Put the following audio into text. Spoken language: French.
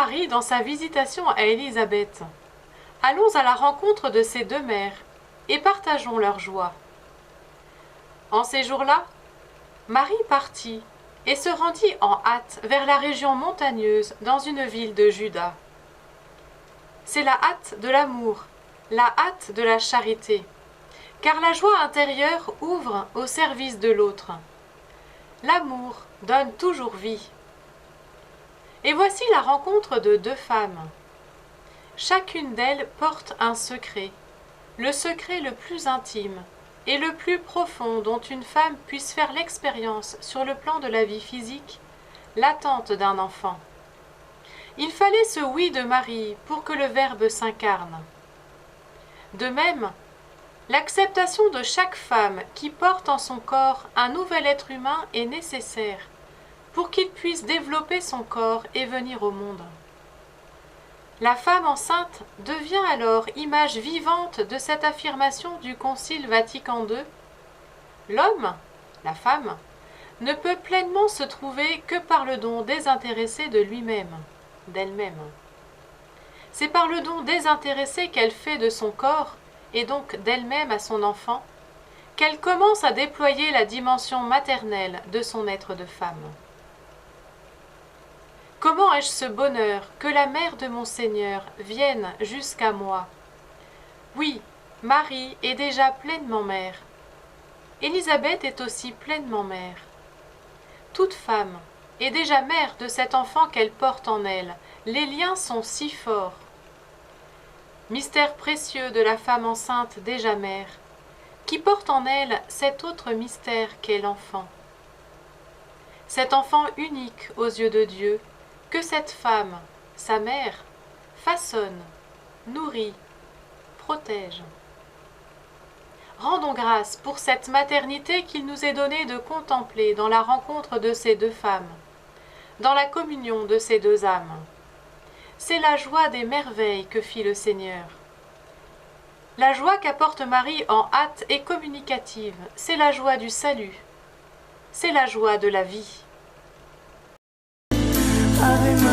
Marie dans sa visitation à Élisabeth. Allons à la rencontre de ces deux mères et partageons leur joie. En ces jours-là, Marie partit et se rendit en hâte vers la région montagneuse dans une ville de Juda. C'est la hâte de l'amour, la hâte de la charité, car la joie intérieure ouvre au service de l'autre. L'amour donne toujours vie. Et voici la rencontre de deux femmes. Chacune d'elles porte un secret, le secret le plus intime et le plus profond dont une femme puisse faire l'expérience sur le plan de la vie physique, l'attente d'un enfant. Il fallait ce oui de Marie pour que le Verbe s'incarne. De même, l'acceptation de chaque femme qui porte en son corps un nouvel être humain est nécessaire pour qu'il puisse développer son corps et venir au monde. La femme enceinte devient alors image vivante de cette affirmation du Concile Vatican II. L'homme, la femme, ne peut pleinement se trouver que par le don désintéressé de lui-même, d'elle-même. C'est par le don désintéressé qu'elle fait de son corps, et donc d'elle-même à son enfant, qu'elle commence à déployer la dimension maternelle de son être de femme. Comment ai-je ce bonheur que la mère de mon Seigneur vienne jusqu'à moi? Oui, Marie est déjà pleinement mère. Élisabeth est aussi pleinement mère. Toute femme est déjà mère de cet enfant qu'elle porte en elle. Les liens sont si forts. Mystère précieux de la femme enceinte déjà mère, qui porte en elle cet autre mystère qu'est l'enfant. Cet enfant unique aux yeux de Dieu, que cette femme, sa mère, façonne, nourrit, protège. Rendons grâce pour cette maternité qu'il nous est donné de contempler dans la rencontre de ces deux femmes, dans la communion de ces deux âmes. C'est la joie des merveilles que fit le Seigneur. La joie qu'apporte Marie en hâte et communicative, c'est la joie du salut, c'est la joie de la vie. Ave